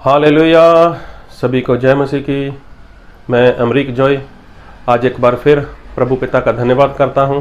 Hallelujah. सभी को जय मसीह की। मैं अमरीक जॉय आज एक बार फिर प्रभु पिता का धन्यवाद करता हूं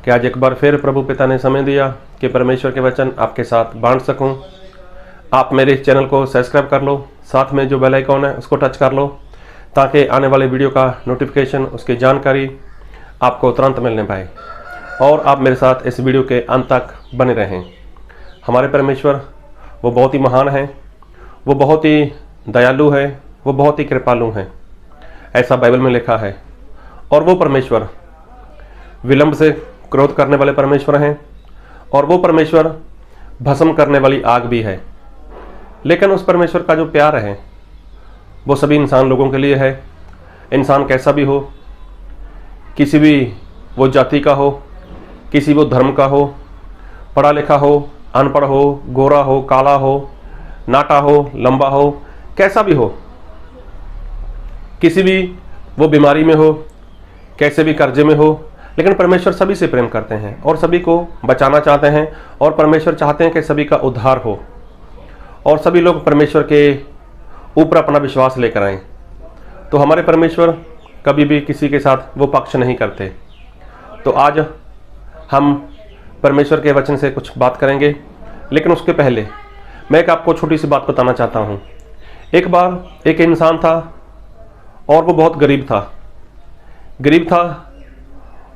कि आज एक बार फिर प्रभु पिता ने समय दिया कि परमेश्वर के वचन आपके साथ बांट सकूं। आप मेरे इस चैनल को सब्सक्राइब कर लो, साथ में जो बेल आइकॉन है उसको टच कर लो ताकि आने वाले वीडियो का नोटिफिकेशन, उसकी जानकारी आपको तुरंत मिलने पाए और आप मेरे साथ इस वीडियो के अंत तक बने रहें। हमारे परमेश्वर वो बहुत ही महान हैं, वो बहुत ही दयालु है, वो बहुत ही कृपालु हैं, ऐसा बाइबल में लिखा है। और वो परमेश्वर विलंब से क्रोध करने वाले परमेश्वर हैं और वो परमेश्वर भस्म करने वाली आग भी है। लेकिन उस परमेश्वर का जो प्यार है वो सभी इंसान लोगों के लिए है। इंसान कैसा भी हो, किसी भी वो जाति का हो, किसी वो धर्म का हो, पढ़ा लिखा हो, अनपढ़ हो, गोरा हो, काला हो, नाटा हो, लंबा हो, कैसा भी हो, किसी भी वो बीमारी में हो, कैसे भी कर्जे में हो, लेकिन परमेश्वर सभी से प्रेम करते हैं और सभी को बचाना चाहते हैं। और परमेश्वर चाहते हैं कि सभी का उद्धार हो और सभी लोग परमेश्वर के ऊपर अपना विश्वास लेकर आएं। तो हमारे परमेश्वर कभी भी किसी के साथ वो पक्ष नहीं करते। तो आज हम परमेश्वर के वचन से कुछ बात करेंगे, लेकिन उसके पहले मैं एक आपको छोटी सी बात बताना चाहता हूँ। एक बार एक इंसान था और वो बहुत गरीब था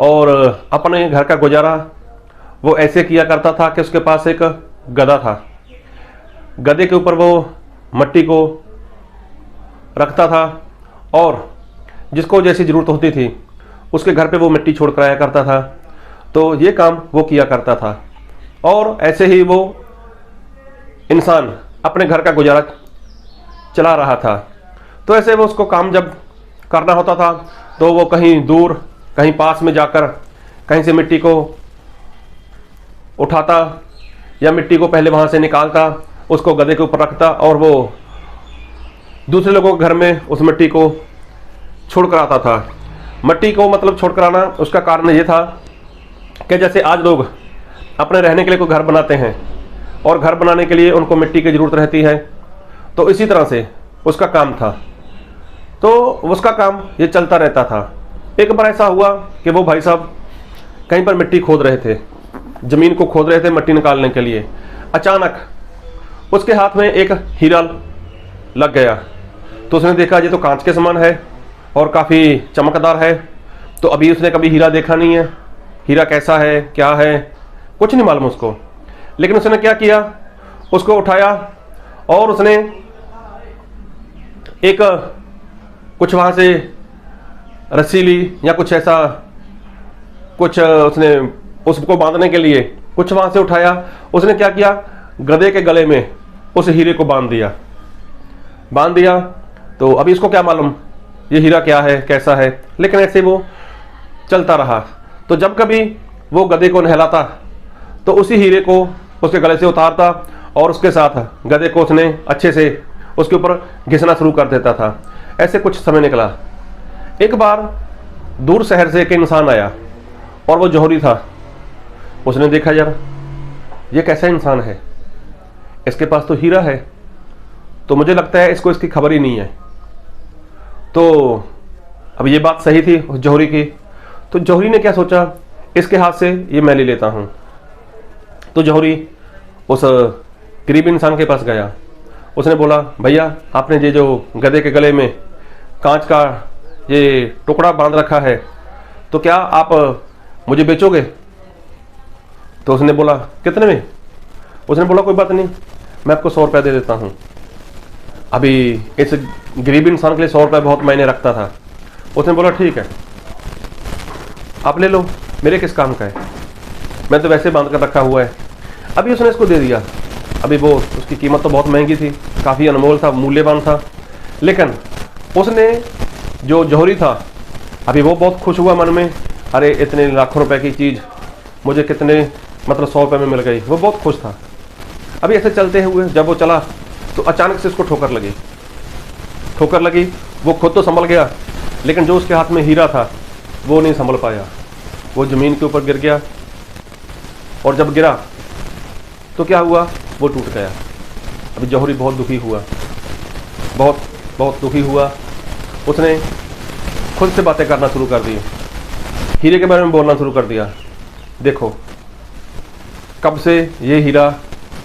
और अपने घर का गुजारा वो ऐसे किया करता था कि उसके पास एक गधा था। गधे के ऊपर वो मिट्टी को रखता था और जिसको जैसी ज़रूरत होती थी उसके घर पे वो मिट्टी छोड़ कर आया करता था। तो ये काम वो किया करता था और ऐसे ही वो इंसान अपने घर का गुजारा चला रहा था। तो ऐसे वो उसको काम जब करना होता था तो वो कहीं दूर, कहीं पास में जाकर कहीं से मिट्टी को उठाता या मिट्टी को पहले वहाँ से निकालता, उसको गधे के ऊपर रखता और वो दूसरे लोगों के घर में उस मिट्टी को छोड़ कर आता था। मिट्टी को मतलब छोड़ कर आना, उसका कारण ये था कि जैसे आज लोग अपने रहने के लिए कोई घर बनाते हैं और घर बनाने के लिए उनको मिट्टी की ज़रूरत रहती है, तो इसी तरह से उसका काम था। तो उसका काम ये चलता रहता था। एक बार ऐसा हुआ कि वो भाई साहब कहीं पर मिट्टी खोद रहे थे, ज़मीन को खोद रहे थे मिट्टी निकालने के लिए। अचानक उसके हाथ में एक हीरा लग गया। तो उसने देखा ये तो कांच के समान है और काफ़ी चमकदार है। तो अभी उसने कभी हीरा देखा नहीं है, हीरा कैसा है, क्या है, कुछ नहीं मालूम उसको। लेकिन उसने क्या किया, उसको उठाया और उसने एक कुछ वहाँ से रस्सी ली या कुछ ऐसा कुछ उसने उसको बांधने के लिए कुछ वहाँ से उठाया। उसने क्या किया, गधे के गले में उस हीरे को बांध दिया। तो अभी इसको क्या मालूम ये हीरा क्या है, कैसा है, लेकिन ऐसे वो चलता रहा। तो जब कभी वो गधे को नहलाता तो उसी हीरे को उसके गले से उतारता और उसके साथ गधे को उसने अच्छे से उसके ऊपर घिसना शुरू कर देता था। ऐसे कुछ समय निकला। एक बार दूर शहर से एक इंसान आया और वो जौहरी था। उसने देखा यार ये कैसा इंसान है, इसके पास तो हीरा है, तो मुझे लगता है इसको इसकी खबर ही नहीं है। तो अब ये बात सही थी उस जौहरी की। तो जौहरी ने क्या सोचा, इसके हाथ से ये मैं ले लेता हूँ। तो जौहरी उस गरीब इंसान के पास गया। उसने बोला, भैया आपने ये जो गधे के गले में कांच का ये टुकड़ा बांध रखा है, तो क्या आप मुझे बेचोगे? तो उसने बोला, कितने में? उसने बोला, कोई बात नहीं, मैं आपको 100 रुपया दे देता हूँ। अभी इस गरीब इंसान के लिए 100 रुपया बहुत मायने रखता था। उसने बोला, ठीक है आप ले लो, मेरे किस काम का है, मैं तो वैसे बांध कर रखा हुआ है। अभी उसने इसको दे दिया। अभी वो उसकी कीमत तो बहुत महंगी थी, काफ़ी अनमोल था, मूल्यवान था। लेकिन उसने जो जौहरी था अभी वो बहुत खुश हुआ मन में, अरे इतने लाखों रुपए की चीज़ मुझे कितने मतलब 100 रुपये में मिल गई। वो बहुत खुश था। अभी ऐसे चलते हुए जब वो चला तो अचानक से उसको ठोकर लगी। वो खुद तो संभल गया, लेकिन जो उसके हाथ में हीरा था वो नहीं संभल पाया। वो ज़मीन के ऊपर गिर गया और जब गिरा तो क्या हुआ, वो टूट गया। अभी जौहरी बहुत दुखी हुआ। बहुत बहुत दुखी हुआ। उसने खुद से बातें करना शुरू कर दी, हीरे के बारे में बोलना शुरू कर दिया। देखो कब से ये हीरा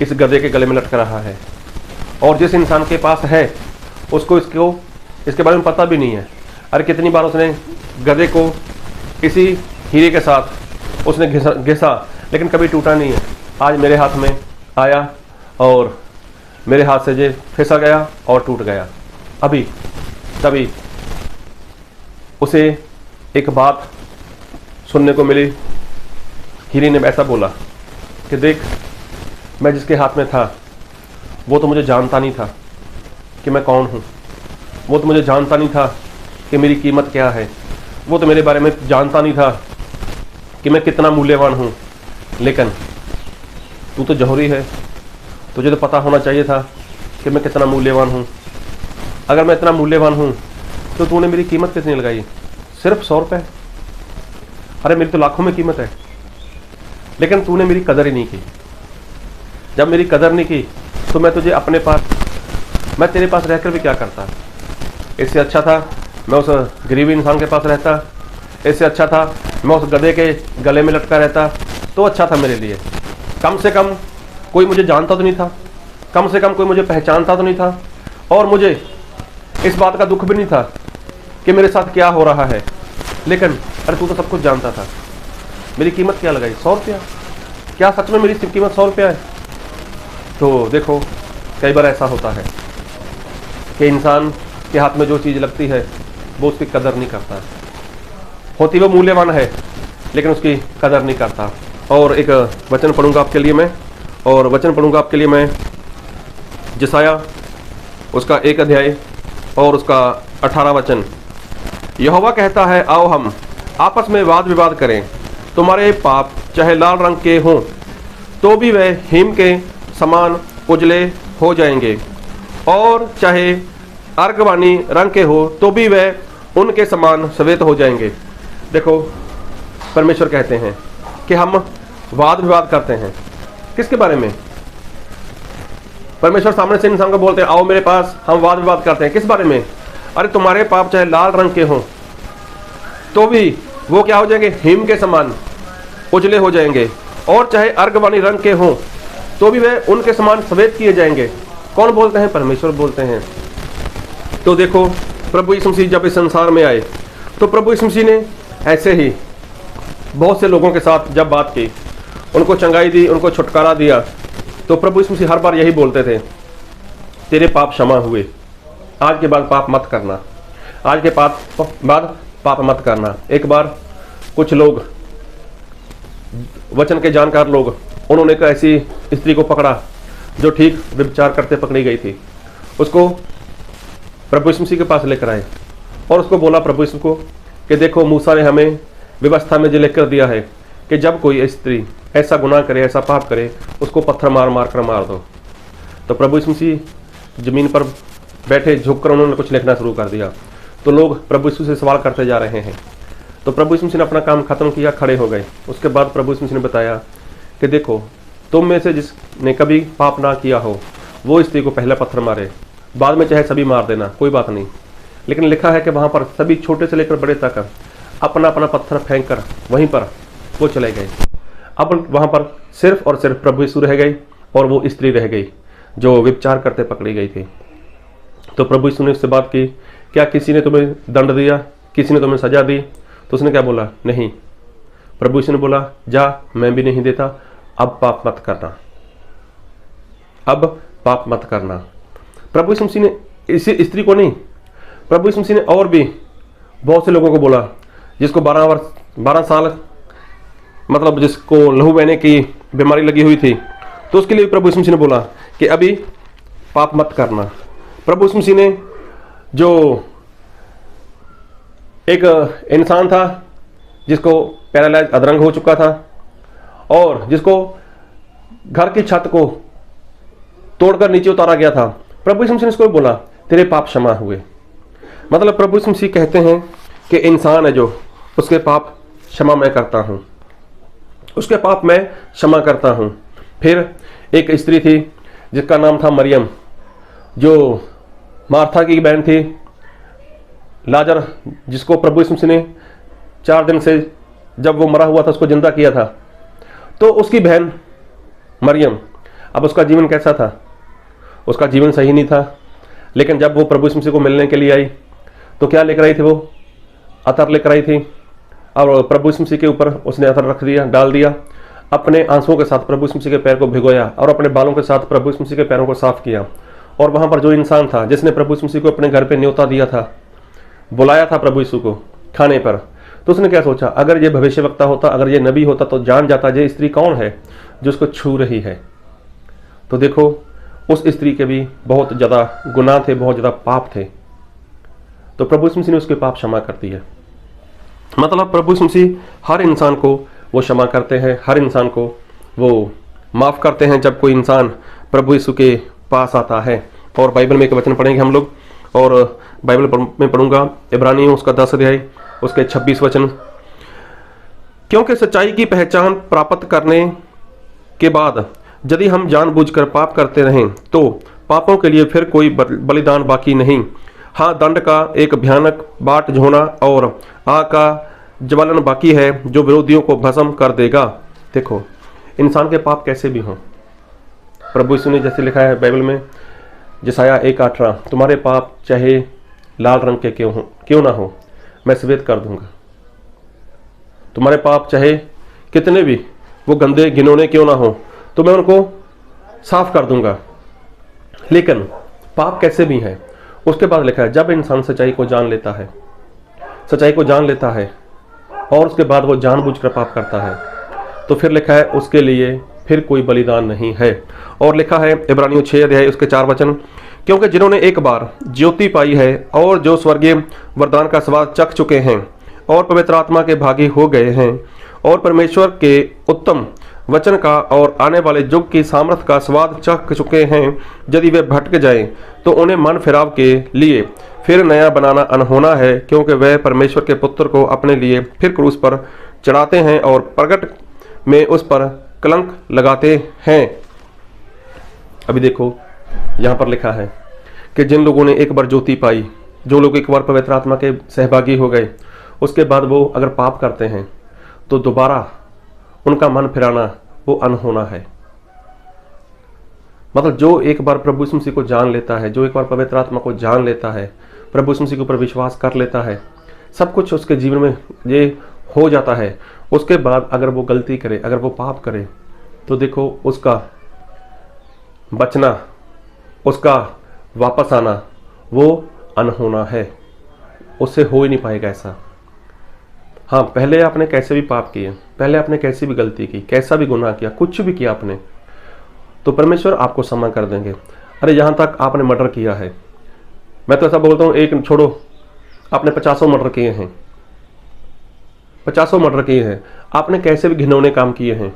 इस गधे के गले में लटक रहा है, और जिस इंसान के पास है उसको इसके बारे में पता भी नहीं है। अरे कितनी बार उसने गधे को इसी हीरे के साथ उसने घिसा, लेकिन कभी टूटा नहीं है। आज मेरे हाथ में आया और मेरे हाथ से ये फिसल गया और टूट गया। अभी तभी उसे एक बात सुनने को मिली। हीरे ने ऐसा बोला कि देख, मैं जिसके हाथ में था वो तो मुझे जानता नहीं था कि मैं कौन हूँ। वो तो मुझे जानता नहीं था कि मेरी कीमत क्या है। वो तो मेरे बारे में जानता नहीं था कि मैं कितना मूल्यवान हूँ। लेकिन तू तो जौहरी है, तुझे तो पता होना चाहिए था कि मैं कितना मूल्यवान हूँ। अगर मैं इतना मूल्यवान हूँ तो तूने मेरी कीमत कितनी लगाई? सिर्फ 100 रुपये। अरे मेरी तो लाखों में कीमत है, लेकिन तूने मेरी कदर ही नहीं की। जब मेरी कदर नहीं की तो मैं तुझे अपने पास, मैं तेरे पास रहकर भी क्या करता। इससे अच्छा था मैं उस गरीबी इंसान के पास रहता। इससे अच्छा था मैं उस गधे के गले में लटका रहता, तो अच्छा था मेरे लिए। कम से कम कोई मुझे जानता तो नहीं था, कम से कम कोई मुझे पहचानता तो नहीं था, और मुझे इस बात का दुख भी नहीं था कि मेरे साथ क्या हो रहा है। लेकिन अरे तू तो सब कुछ जानता था। मेरी कीमत क्या लगाई? 100 रुपया। क्या सच में मेरी सिर्फ कीमत 100 रुपया है? तो देखो कई बार ऐसा होता है कि इंसान के हाथ में जो चीज़ लगती है वो उसकी कदर नहीं करता। होती वो मूल्यवान है लेकिन उसकी कदर नहीं करता। और एक वचन पढ़ूंगा आपके लिए मैं, और वचन पढ़ूंगा आपके लिए मैं यशायाह उसका 1 अध्याय और उसका 18 वचन। यहोवा कहता है, आओ हम आपस में वाद विवाद करें। तुम्हारे पाप चाहे लाल रंग के हों तो भी वह हिम के समान उजले हो जाएंगे, और चाहे अर्गवानी रंग के हो तो भी वह उनके समान श्वेत हो जाएंगे। देखो परमेश्वर कहते हैं कि हम वाद विवाद करते हैं। किसके बारे में? परमेश्वर सामने से इंसान को बोलते हैं, आओ मेरे पास, हम वाद विवाद करते हैं। किस बारे में? अरे तुम्हारे पाप चाहे लाल रंग के हों तो भी वो क्या हो जाएंगे? हिम के समान उजले हो जाएंगे, और चाहे अर्गवानी रंग के हों तो भी वे उनके समान श्वेत किए जाएंगे। कौन बोलते हैं? परमेश्वर बोलते हैं। तो देखो प्रभु यीशु मसीह जब इस संसार में आए तो प्रभु यीशु मसीह ने ऐसे ही बहुत से लोगों के साथ जब बात की, उनको चंगाई दी, उनको छुटकारा दिया, तो प्रभु यीशु मसीह हर बार यही बोलते थे, तेरे पाप क्षमा हुए, आज के बाद पाप मत करना, आज के बाद पाप मत करना। एक बार कुछ लोग, वचन के जानकार लोग, उन्होंने एक ऐसी स्त्री को पकड़ा जो ठीक व्यभिचार करते पकड़ी गई थी। उसको प्रभु यीशु मसीह के पास लेकर आए और उसको बोला प्रभु यीशु को कि देखो मूसा ने हमें व्यवस्था में जो लिख दिया है कि जब कोई स्त्री ऐसा गुनाह करे, ऐसा पाप करे, उसको पत्थर मार मार कर मार दो। तो प्रभु यीशु मसीह जमीन पर बैठे झुक कर उन्होंने कुछ लिखना शुरू कर दिया। तो लोग प्रभु यीशु से सवाल करते जा रहे हैं। तो प्रभु यीशु मसीह ने अपना काम खत्म किया, खड़े हो गए। उसके बाद प्रभु यीशु मसीह ने बताया कि देखो तुम में से जिसने कभी पाप ना किया हो वो स्त्री को पहला पत्थर मारे, बाद में चाहे सभी मार देना, कोई बात नहीं। लेकिन लिखा है कि वहाँ पर सभी छोटे से लेकर बड़े तक अपना अपना पत्थर फेंक कर वहीं पर वो चले गए। अब वहाँ पर सिर्फ और सिर्फ प्रभु यीशु रह गई और वो स्त्री रह गई जो व्यभिचार करते पकड़ी गई थी। तो प्रभु यीशु ने उससे बात की, क्या किसी ने तुम्हें दंड दिया, किसी ने तुम्हें सजा दी? तो उसने क्या बोला? नहीं। प्रभु यीशु ने बोला, जा, मैं भी नहीं देता, अब पाप मत करना, अब पाप मत करना। प्रभु यीशु मसीह ने इसी स्त्री को नहीं, प्रभु यीशु मसीह ने और भी बहुत से लोगों को बोला, जिसको 12 साल मतलब जिसको लहू बहने की बीमारी लगी हुई थी, तो उसके लिए प्रभु यीशु मसीह ने बोला कि अभी पाप मत करना। प्रभु यीशु मसीह ने जो एक इंसान था जिसको पैरालाइज अधरंग हो चुका था और जिसको घर की छत को तोड़कर नीचे उतारा गया था, प्रभु यीशु मसीह ने उसको बोला, तेरे पाप क्षमा हुए। मतलब प्रभु यीशु मसीह कहते हैं कि इंसान है जो, उसके पाप क्षमा मैं करता हूँ, उसके पाप मैं क्षमा करता हूँ। फिर एक स्त्री थी जिसका नाम था मरियम, जो मार्था की बहन थी लाजर, जिसको प्रभु यीशु मसीह ने 4 दिन से, जब वो मरा हुआ था, उसको जिंदा किया था। तो उसकी बहन मरियम, अब उसका जीवन कैसा था? उसका जीवन सही नहीं था। लेकिन जब वो प्रभु यीशु मसीह को मिलने के लिए आई तो क्या लेकर आई थी? वो अतर लेकर आई थी। और प्रभु यीशु मसीह के ऊपर उसने अतर रख दिया, डाल दिया। अपने आंसुओं के साथ प्रभु यीशु मसीह के पैर को भिगोया और अपने बालों के साथ प्रभु यीशु मसीह के पैरों को साफ किया। और वहां पर जो इंसान था जिसने प्रभु यीशु मसीह को अपने घर पे न्योता दिया था, बुलाया था प्रभु यीशु को खाने पर, तो उसने क्या सोचा? अगर ये भविष्यवक्ता होता, अगर ये नबी होता तो जान जाता ये स्त्री कौन है जो उसको छू रही है। तो देखो, उस स्त्री के भी बहुत ज़्यादा गुनाह थे, बहुत ज़्यादा पाप थे। तो प्रभु यीशु मसीह ने उसके पाप क्षमा कर दिए। मतलब प्रभु यीशु मसीह हर इंसान को वो क्षमा करते हैं, हर इंसान को वो माफ़ करते हैं जब कोई इंसान प्रभु यीशु के पास आता है। और बाइबल में एक वचन पढ़ेंगे हम लोग, और बाइबल में पढ़ूंगा इब्रानियों उसका 10 अध्याय उसके 26 वचन। क्योंकि सच्चाई की पहचान प्राप्त करने के बाद यदि हम जानबूझकर पाप करते रहें तो पापों के लिए फिर कोई बलिदान बाकी नहीं। हाँ, दंड का एक भयानक बाट होना और आग का ज्वलन बाकी है जो विरोधियों को भस्म कर देगा। देखो, इंसान के पाप कैसे भी हों, प्रभु यीशु ने जैसे लिखा है बाइबल में, यशायाह 1:18, तुम्हारे पाप चाहे लाल रंग के क्यों ना हो, मैं सफेद कर दूंगा। तुम्हारे पाप चाहे कितने भी वो गंदे घिनौने क्यों ना हो, तो मैं उनको साफ कर दूंगा। लेकिन पाप कैसे भी है, उसके बाद लिखा है, जब इंसान सच्चाई को जान लेता है, सच्चाई को जान लेता है और उसके बाद वो जानबूझकर पाप करता है, तो फिर लिखा है उसके लिए फिर कोई बलिदान नहीं है। और लिखा है इब्रानियों 6 अध्याय उसके 4 वचन, क्योंकि जिन्होंने एक बार ज्योति पाई है और जो स्वर्गीय वरदान का स्वाद चख चुके हैं और पवित्र आत्मा के भागी हो गए हैं और परमेश्वर के उत्तम वचन का और आने वाले युग की सामर्थ का स्वाद चख चुके हैं, यदि वे भटक जाएं तो उन्हें मन फिराव के लिए फिर नया बनाना अनहोना है, क्योंकि वह परमेश्वर के पुत्र को अपने लिए फिर क्रूस पर चढ़ाते हैं और प्रगट में उस पर कलंक लगाते हैं। अभी देखो, यहाँ पर लिखा है कि जिन लोगों ने एक बार ज्योति पाई, जो लोग एक बार पवित्र आत्मा के सहभागी हो गए, उसके बाद वो अगर पाप करते हैं तो दोबारा उनका मन फिराना वो अनहोना है। मतलब जो एक बार प्रभु यीशु मसीह को जान लेता है, जो एक बार पवित्र आत्मा को जान लेता है, प्रभु यीशु मसीह के ऊपर विश्वास कर लेता है, सब कुछ उसके जीवन में ये हो जाता है। उसके बाद अगर वो गलती करे, अगर वो पाप करे, तो देखो उसका बचना, उसका वापस आना वो अनहोना है, उससे हो ही नहीं पाएगा ऐसा। हाँ, पहले आपने कैसे भी पाप किए, पहले आपने कैसी भी गलती की, कैसा भी गुनाह किया, कुछ भी किया आपने, तो परमेश्वर आपको क्षमा कर देंगे। अरे यहाँ तक आपने मर्डर किया है, मैं तो ऐसा बोलता हूँ, एक छोड़ो, आपने 50 मर्डर किए हैं, 50 मर्डर किए हैं, आपने कैसे भी घिनौने काम किए हैं,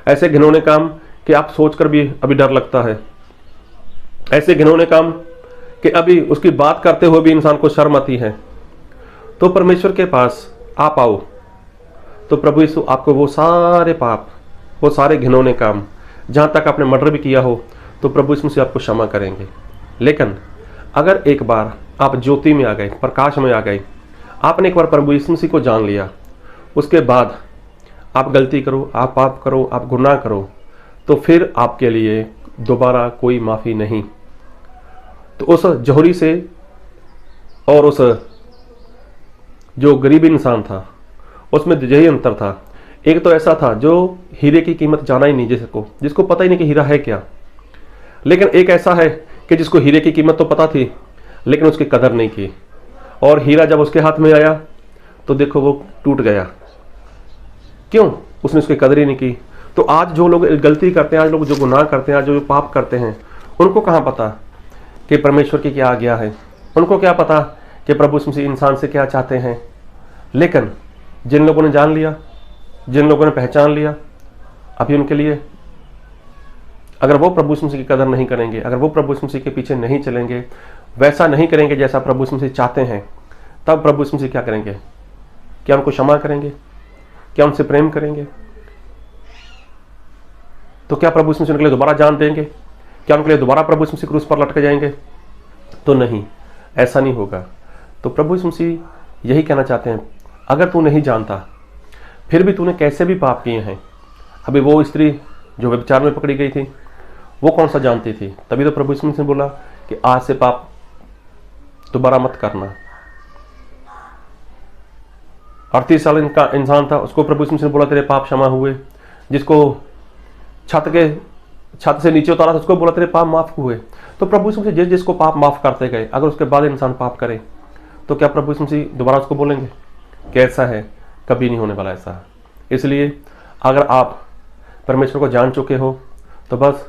ऐसे घिनौने काम कि आप सोचकर भी अभी डर लगता है, ऐसे घिनौने काम कि अभी उसकी बात करते हुए भी इंसान को शर्म आती है। तो परमेश्वर के पास आप आओ, तो प्रभु यीशु आपको वो सारे पाप, वो सारे घिनौने काम, जहाँ तक आपने मर्डर भी किया हो, तो प्रभु यीशु से आपको क्षमा करेंगे। लेकिन अगर एक बार आप ज्योति में आ गए, प्रकाश में आ गए, आपने एक बार प्रभु यीशु मसीह को जान लिया, उसके बाद आप गलती करो, आप पाप करो, आप गुनाह करो, तो फिर आपके लिए दोबारा कोई माफ़ी नहीं। तो उस जौहरी से और उस जो गरीब इंसान था, उसमें यही अंतर था। एक तो ऐसा था जो हीरे की कीमत जाना ही नहीं, जिसको पता ही नहीं कि हीरा है क्या। लेकिन एक ऐसा है कि जिसको हीरे की कीमत तो पता थी, लेकिन उसकी कदर नहीं की, और हीरा जब उसके हाथ में आया तो देखो वो टूट गया। क्यों? उसने उसकी कदर ही नहीं की। तो आज जो लोग गलती करते हैं, आज लोग जो गुनाह करते हैं, आज जो पाप करते हैं, उनको कहाँ पता कि परमेश्वर की क्या आज्ञा है, उनको क्या पता कि प्रभु यीशु मसीह इंसान से क्या चाहते हैं। लेकिन जिन लोगों ने जान लिया, जिन लोगों ने पहचान लिया, अभी उनके लिए अगर वो प्रभु यीशु मसीह की कदर नहीं करेंगे, अगर वो प्रभु यीशु मसीह के पीछे नहीं चलेंगे, वैसा नहीं करेंगे जैसा प्रभु यीशु मसीह चाहते हैं, तब प्रभु यीशु मसीह क्या करेंगे? क्या उनको क्षमा करेंगे? क्या उनसे प्रेम करेंगे? तो क्या प्रभु यीशु मसीह उनके लिए दोबारा जान देंगे? क्या उनके लिए दोबारा प्रभु यीशु मसीह क्रूस पर लटके जाएंगे? तो नहीं, ऐसा नहीं होगा। तो प्रभु यीशु मसीह यही कहना चाहते हैं, अगर तू नहीं जानता फिर भी तूने कैसे भी पाप किए हैं। अभी वो स्त्री जो व्यभिचार में पकड़ी गई थी, वो कौन सा जानती थी? तभी तो प्रभु यीशु मसीह ने बोला कि आज से पाप दोबारा मत करना। 38 साल का इंसान था, उसको प्रभु यीशु मसीह ने बोला तेरे पाप क्षमा हुए। जिसको छत से नीचे उतारा था, उसको बोला तेरे पाप माफ हुए। तो प्रभु यीशु मसीह जिसको पाप माफ करते गए, अगर उसके बाद इंसान पाप करे तो क्या प्रभु यीशु मसीह दोबारा उसको बोलेंगे? कैसा है? कभी नहीं होने वाला ऐसा। इसलिए अगर आप परमेश्वर को जान चुके हो तो बस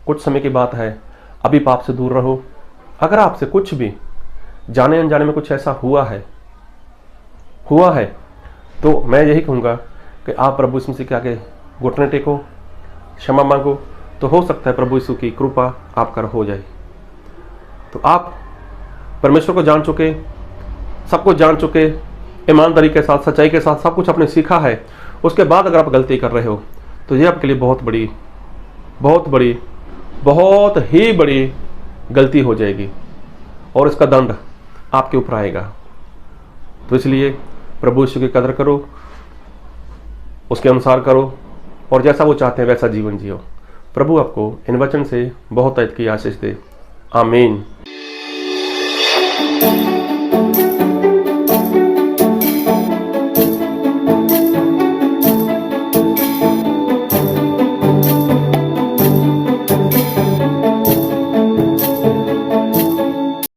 कुछ समय की बात है, अभी पाप से दूर रहो। अगर आपसे कुछ भी जाने अनजाने में कुछ ऐसा हुआ है तो मैं यही कहूँगा कि आप प्रभु यीशु मसीह के आगे घुटने टेको, क्षमा मांगो, तो हो सकता है प्रभु यीशु की कृपा आप पर हो जाए। तो आप परमेश्वर को जान चुके, सब कुछ जान चुके, ईमानदारी के साथ, सच्चाई के साथ सब कुछ आपने सीखा है, उसके बाद अगर आप गलती कर रहे हो तो ये आपके लिए बहुत ही बड़ी गलती हो जाएगी और इसका दंड आपके ऊपर आएगा। तो इसलिए प्रभु यीशु की कदर करो, उसके अनुसार करो और जैसा वो चाहते हैं वैसा जीवन जियो। प्रभु आपको इन वचन से बहुत की आशीष दे। आमीन।